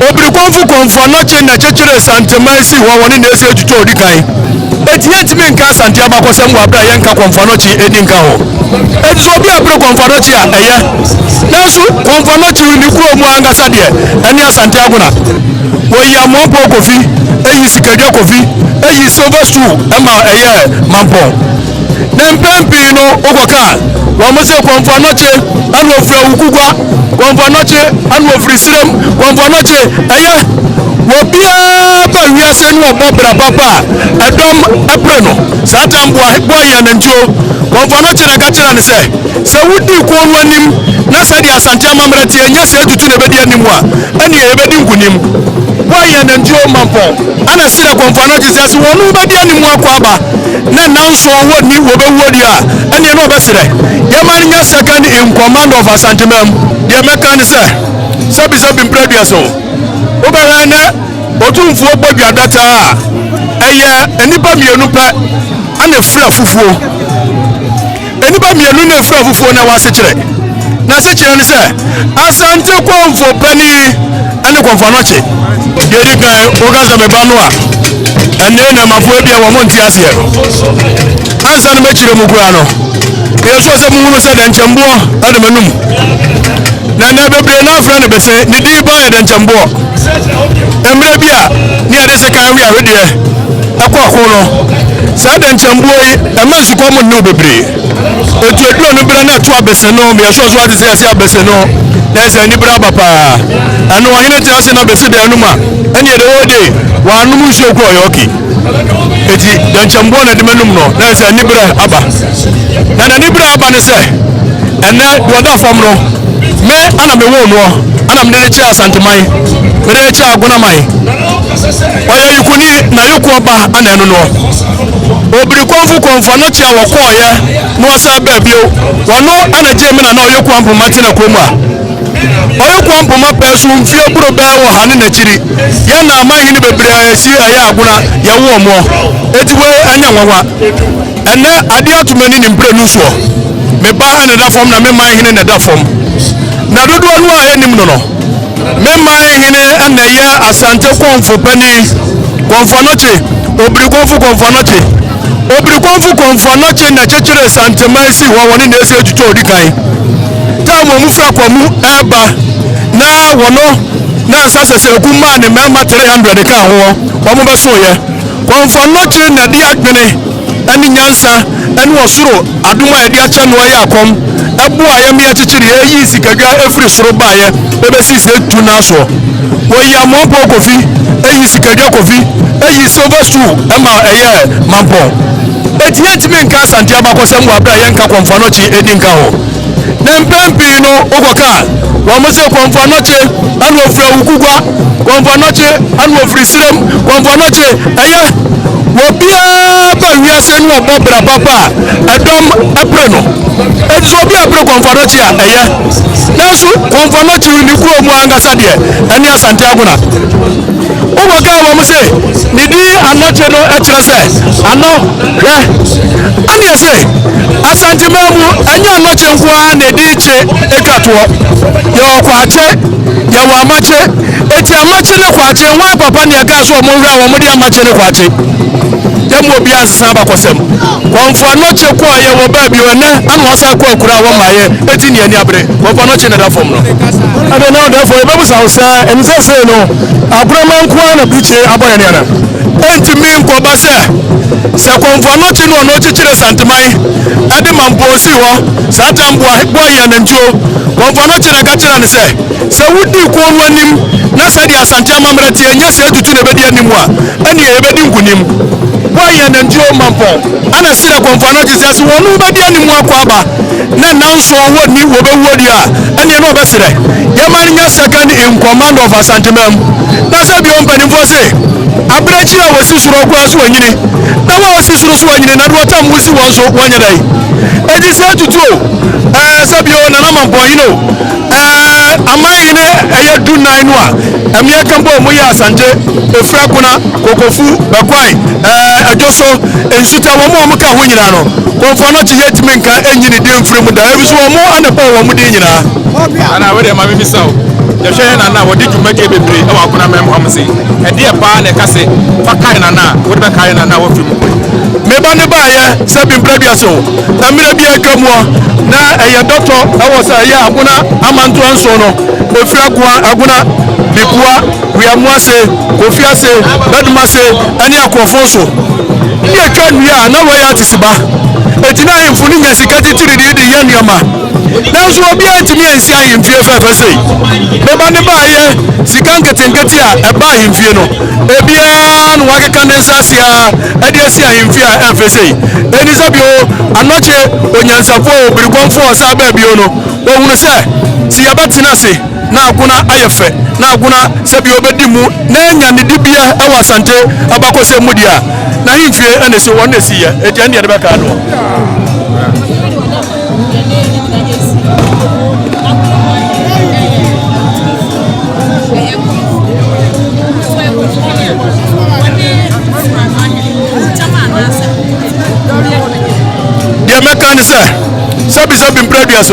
Okomfo Anokye na chechere santemasi wa woni na ese etutu odikan etienti me nka santia bakosem wa bra yenka Okomfo Anokye edinka ho ezo bi abro Okomfo Anokye a eye naso Okomfo Anokye ni kuro mu angasa de eni asantia guna wo ya mompo kofi eyi sikadia kofi eyi silver stool ema eye mampo na mpempi no okoka wa mo se Okomfo Anokye anu ofra AWUKUGWA Okomfo Anokye anu ofri sirem Okomfo Anokye eye wo bia ba wiase no obobra papa edom epreno satambo boya nantuo Okomfo Anokye na ka kira ne se wudi ko wanim na se dia asante amamrati enya se tutu na bedi anim a ene ebedi nkunim boya nantuo mampo ana sira Okomfo Anokye se wonu bedi anim akwa na nanso wo ni wo be wodi a ene no obesire yamanya second in command of asantemam dia mekan se sabi previous o obehane otumfuo bodua data a eye enipa mienu pe ana fra fufuo enipa mienu na fra fufuo na wasechire na sechire ne se asante Okomfo pani ene Okomfo Anokye yeri kan ogaza mebanu a ene na mafo bia wo monti ase ansa no mechire mu kura no yeso se mu se denchembo ade manum na bebre na afra ne bese ni di ba ya denchembo emre bia ni ade se kan wi awede akwa no sa denchembo yi emansu ko mu no bebre etu edu no bra na to abese no me yeso so ade se abese no na se ni bra papa anu wanyene ti ase na bese de anuma ene de wode wa anum nsu ko yoki eti denchembo na de manum no na se ni bra aba na ni bra aba ne se ene woda fam no me ana me wo no ana me ne chi asantemai me ne chi agona mai oya yukuni na yoku oba ana eno no obiri Okomfo Anokye wo koye no asa ba bio wono ana je me na yoku ampomati na kromu a oyoku ampoma pesu mfie buro ba wo hane na chiri ya na amahi ni bebre asi aya agona ya wo mo etiwe anya nwanwa ene ade atumani ni mpre nuso me ba ana da fom na me man hine na da fom na dodo no a enim no me man hine ana ya asante Okomfo pani Okomfo Anokye obiri Okomfo Anokye obiri Okomfo Anokye na chechere santemasi wa woni na ese etutu odikan tamo mu fra kwamu eba na wono na asasese kuma ne mema 300 ka ho wo mo beso ye Okomfo Anokye na di adwene ani nyansa ani osoro aduma edi acha no ya akom ebu ayem ya chichiri eyi sikadwa efri soro baaye bebesi se tu na so wo ya mompo kofi eyi sikadwa kofi eyi silver stool ema eye mampo etienti me nka asante abakosem wa bra yenka Okomfo Anokye edinka ho na mpempi no okoka wa mose Okomfo Anokye anu ofra AWUKUGWA Okomfo Anokye anu ofri sirem Okomfo Anokye eye wo bia ba wiase no obobra papa edom epreno ezo bi abro Okomfo Anokye a eye naso Okomfo Anokye ni kuro mu angasa de eni asante aguna okoka wa mose ni di Anokye no ekire se ano hwe ani ese asante mamu enya Anokye nkwa na di che ekatuo yo kwache ya wa amache eti amache ne kwache wa papa ne ga so mo wura wo mo di amache ne kwache demo obi ansesa bakosem Okomfo Anokye ko aye wo ba bi one anu wasa ko akura wo maye eti ne ani abre Okomfo Anokye na da fom no abe na da fo e be busa usa ense se no abrama nkwa na biche aboye ne ana enti mi nko ba se Okomfo Anokye no no chichire santemai ade mampo si ho satambo boya nantuo Okomfo Anokye na ka kira ne se wudi ko wanim na se dia asante amamrati enya se tutu na bedi anim a ene ebedi nkunim boya nantuo mampo ana sira Okomfo Anokye se wonu bedi anim akwa ba na nanso wo ni wo be wodi a ene no obesire yamanya second in command of asantemam na se bi ompanimfo se abrachi a wasi suro kwa so anyini na wa wasi suro so anyini na do tam wusi wonso wanyadai eji se tutu se bi o na na mampo hino amayi ne eye du nine no a emie kambo mu ya asante efra kuna kokofu bakwai ajoso ensuta wo mo ka ho nyina no Okomfo Anokye yetime nka enyini de mfiri mu da ebiso wo mo anepa wo mo de nyina ana we de ma bi sawo the share and now what did you make a baby? Oh, I'm going to say, a dear pan, a cassette, for kind of now, what about kind of now? Maybe on the buyer, Sabin Previous, I'm going to be a come one. Now, a doctor, I was a year, I'm going to Amantu and Sono, Ofiagua, Aguna, Bikua, we are Mwase, Ofiase, Badmase, and Yakofonso. Here can we are no way out to Siba. But now I'm fooling as a catty to the Yanyama. Now, so be to me and say in FFSA. Maybe on the buyer, Sikan getting Gatia, a buy in Fiano. Ebian, Wakakanesa, Adia in Fia FSA. Elizabeth, Anokye, Onyansapo, Okomfo Anokye, what will say? See about Tinasi, now Guna Ayefe, now Guna Sabio Bedimu, Nanya, the Dibia, Awasante, Abakose Mudia. Now, if you and so one this year, at the end of the back. The mechanism, Sabi previous.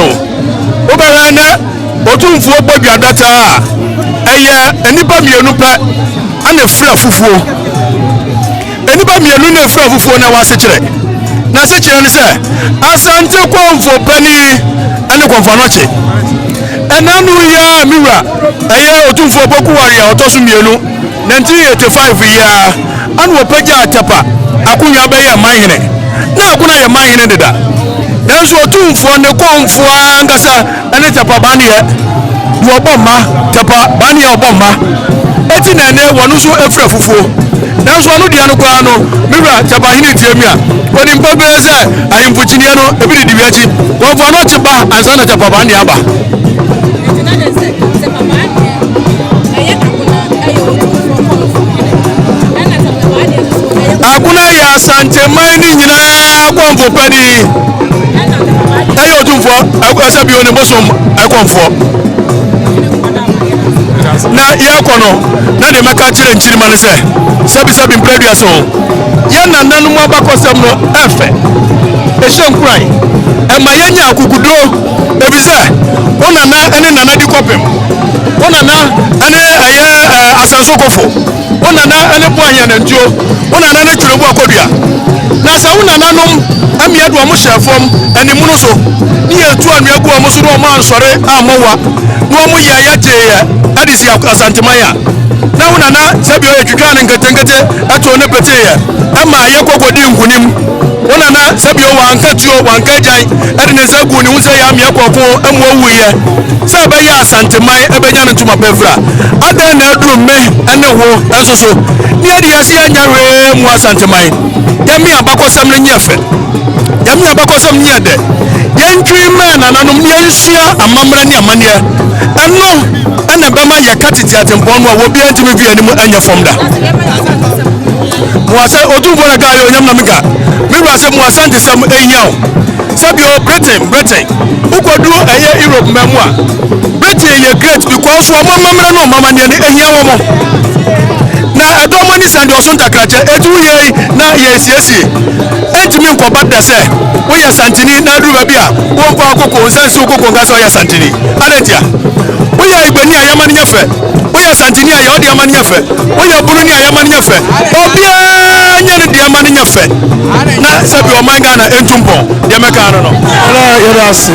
Oberana, Otumfo Bobia data, a nipa mianupa, and a free fufu. Anybody mianu free fufu na wasechere. Na sechere ni say, asante Okomfo Penny, and Okomfo Anokye. Enanu ya miwa, eye Otumfo Boku Warrior Otosu mienu, 1985 year, and wopeja atapa, akunya be ya mahine. Na akuna ya mahine deda. Nanso Otumfo ne Okomfo angasa ene tapa bani ye. Wo bomma, tapa bani ye obomma. Eti na ne wonu so efra fufuo. Nanso anu dia no kwa no, miwa tapa hini tiemia. Woni mpebe se Ahenfo chinia no ebi di wiachi. Wo fo no chiba ansa na tapa bani aba. Akuna ya sante mani nyina Okomfo Penny. Ayo Otumfo, asabi oni bosom Okomfo. Na yakono, na de maka chire nchiri mane se. Sabi previous o. Ya na nanu mo abakosem no efe. Ehye nkran. E ma yenya akukudo. Ebi se, ona na ene nana di kopem. Ona na ene asanso kofo. Ona na ene bo anya na ntuo. Ona na ne twere bo akodua. Na sa una nanom amia do mo hyefom ene mu no so. Ni etu anu agu o mo so do mo ansore amowa. No mo ya je ya. Adisi asantemaya. Na una na sabi o etwika ne nketenkete ato ne pete ya. Ama yakogodi nkunim. Ona na sabi o wankatuo wankajan ade ne sagu ne hunse ya amia kokko amwo wuye. Sabe ya asantemai ebenya ne tuma bevra. Ada na aduru me ene ho ensoso. Ni ade ya si anya we mu asantemai. Yami abakosam ne nyefe. Yami abakosam nyede. Yentwi me na nanom ne yensua amamra ne amane. Eno ene bema ye katiti atempon no wo bia ntimi vi animu anya fomda. Muasa Otumfo na ga yo nyam na mika. Miwa se muasante sam enyaw. Sabi o Britain. Ukodu eye Europe memu a. Britain ye great because wo mamra no mamane ne enyawo mo. Na edomo ni sande osonta krache etu ye na ye siesie. Entimi nkoba da se wo ya santini na du ba bia wo mfa akoko nsansi okoko ngasa wo ya santini. Alentia. Wo ya igbani ayamani nyefe. Wo ya santini aye odi amani nyefe. Wo ya buruni ayamani nyefe. Obia nyane di amani nyefe. Na sabi o manga na entumpo. Dia meka no no. Ala yerasi.